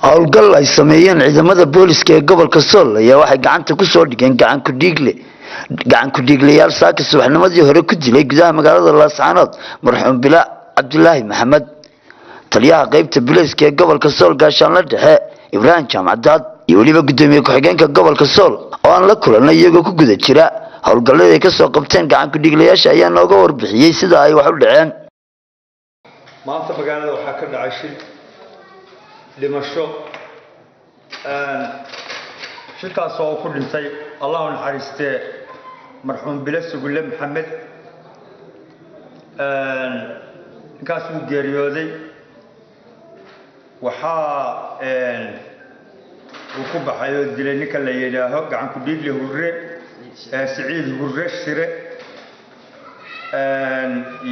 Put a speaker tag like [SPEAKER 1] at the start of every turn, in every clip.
[SPEAKER 1] howlgal ay sameeyeen ciidamada booliska ee gobolka Sool ayaa waxay gacanta ku soo dhigeen gacan ku dhiiglayaal saaka subaxnimadii hore ku dilay gudaha magaalada Laascaanood marxuum Bilaa Cabdullaahi Maxamed taliyaha qaybta booliska ee gobolka Sool gaashaanle dhexe Ibrahim Jaamacad iyo waliba gudoomiye ku-xigeenka gobolka Sool oo aan la kulanay iyagoo ku guda jira howlgallada ay ka soo qabteen gacan ku dhiiglayaasha ayaa nooga warbixiyay sida ay wax u dhaceen
[SPEAKER 2] maanta magaalada waxaa ka dhacay shil dhimasho shilkaas oo ku dhintay Allah naxariistee marxuum Bilaa Sugulle Maxamed ninkaas uu geeriyooday waxaa uu ku baxay oo dilay ninka la yiraahdo gacan ku dhiigle Hurre Saciid Hurre Shire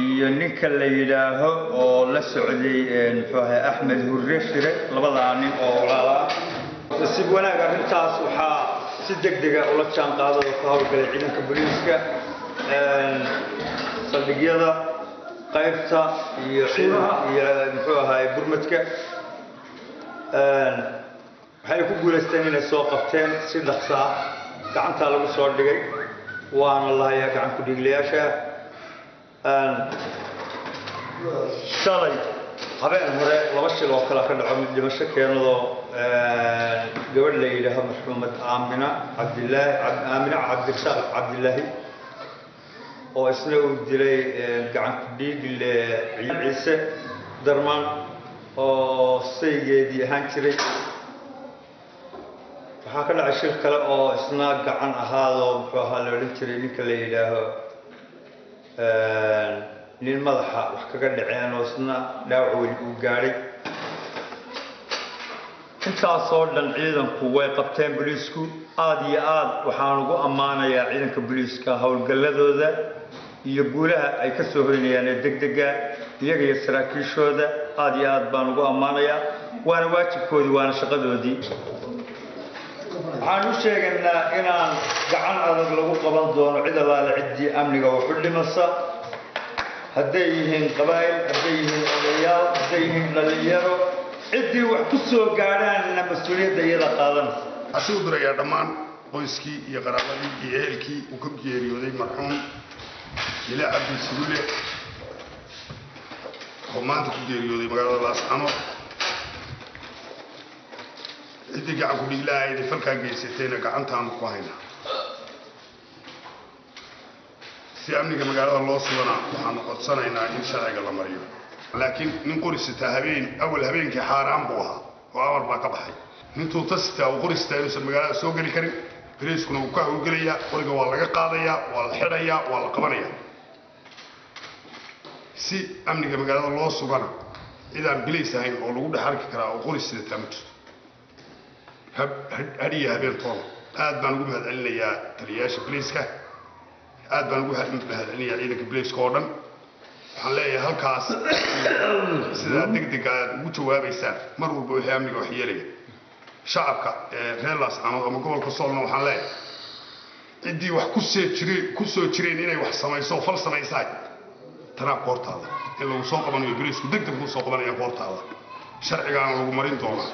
[SPEAKER 2] iyo ninka la yiraahdo oo la socday Axmed Hurre Shire labada nin oo walaala si wanaag arintaas waxaa si degdeg ah ula jaan qaaday oo ka howlgalay ciidanka booliska saldhigyada qaybta iyo burmadka waxay ku guuleysteen inay soo qabteen si dhaqso ah gacanta lagu soo dhigay waana la hayaa gacan ku dhiiglayaasha shalay habeen hore laba shil oo kala ka dhaco mid dhimasho keenado gabadh la yiraahdo marxuumad Aamina Cabdirasaaq Cabdillaahi oo isna uu dilay gacan ku dhiigle Ciise Darmaan oo saygeedii ahaan jiray waxaa ka dhacay shil kale oo isna gacan ahaado la odhan jiray ninka la yiraahdo nin madaxa wax kaga dhaceen oo isna dhaawac weyn uu gaaray intaas oo dhan ciidanku way qabteen booliisku aad iyo aad waxaan ugu ammaanayaa ciidanka booliiska howlgalladooda iyo guulaha ay ka soo hoynayaan degdega iyaga iyo saraakiishooda aad iyo aad baan ugu ammaanayaa waana waajibkoodii waana shaqadoodii waxaan u sheegaynaa inaan gacan adag lagu qaban doono cid allaale ciddii amniga wax u dhimasa hadday yihiin qabaa'il hadday yihiin odayaal hadday yihiin dhalinyaro ciddii wax ku soo gaadhaanna mas-uuliyadda iyada qaadanaysa
[SPEAKER 3] waxaan u dirayaa dhammaan qoyskii iyo qaraabadii iyo ehelkii uu ka geeriyooday marxuum Bilaa Cabdi Sugulle oo maanta ku geeriyooday magaalada Laascaanood ciddii gacan ku dhiiglahayd falkaa geysatayna gacantaanu ku haynaa si amniga magaalada loo sugana waxaanu codsanaynaa in sharciga la mariyo laakiin nin qorisita habeenkii xaaraan buu ahaa oo amar baa ka baxay nin tuutasita uu qorisita inuusan magaalada soo geli karin bariiskuna uu ka howlgelayaa qoriga waa laga qaadayaa waa la xidhayaa waa la qabanayaa si amniga magaalada loo sugana cidaan bilays ahayn oo lagu dhex arki karaa oo qorisita ma jirto hadiya habeentoona aad baan ugu mahadcelinayaa taliyayaasha booliiska aad baan ugu mahadcelinayaa ciidanka booliiska oo dhan waxaan leeyahay halkaas sidaa degdega aad ugu jawaabaysaan mar walba wixii amniga wax yeelaya shacabka reer Laascaanood ama gobolka Soolna waxaan leeyahay ciddii wax ku soo jireen inay wax samayso fal samaysaay tanaa koortaada in lagu soo qabanayo booliisku degdeg ku soo qabanaya koortaada sharcigaana lagu marin doonaa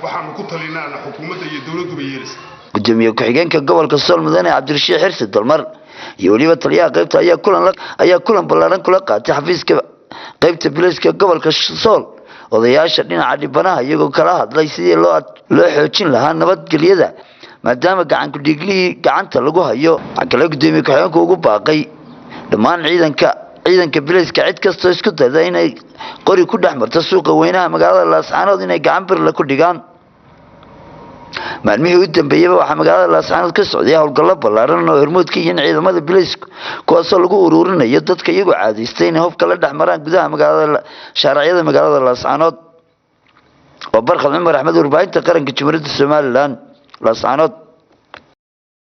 [SPEAKER 3] waxaan ku talinaana xukuumadda iyo dawladdu bay yeelaysaa
[SPEAKER 1] gudoomiye ku-xigeenka gobolka Sool mudane Cabdirashiid Xirsi Dalmar iyo waliba taliyaha qaybta ayaa kulan ballaaran kula qaatay xafiiska qaybta booliska gobolka Sool odayaasha dhinaca dhibanaha iyagoo kala hadlay sidii loo xoojin lahaa nabadgelyada maadaama gacan ku dhiiglihii gacanta lagu hayo kala gudoomiye ku-xigeenku ugu baaqay dhammaan ciidanka booliska cid kasta isku dayda inay qori ku dhaxmarto suuqa weynaha magaalada Laascaanood inay gacan bir la ku dhigaan maalmihii u dambeeyay waxaa magaalada Laascaanood ka socday howlgallo ballaaran oo hormuudka iyo ciidamada booliska kuwaasoo lagu ururinayo dadka iyagoo caadaystay inay hubka la dhaxmaraan gudaha magaalada shaariciyada magaalada Laascaanood oo Barkad Cumar Axmed warbaahinta qaranka Jamhuuriyadda Soomaaliland Laascaanood.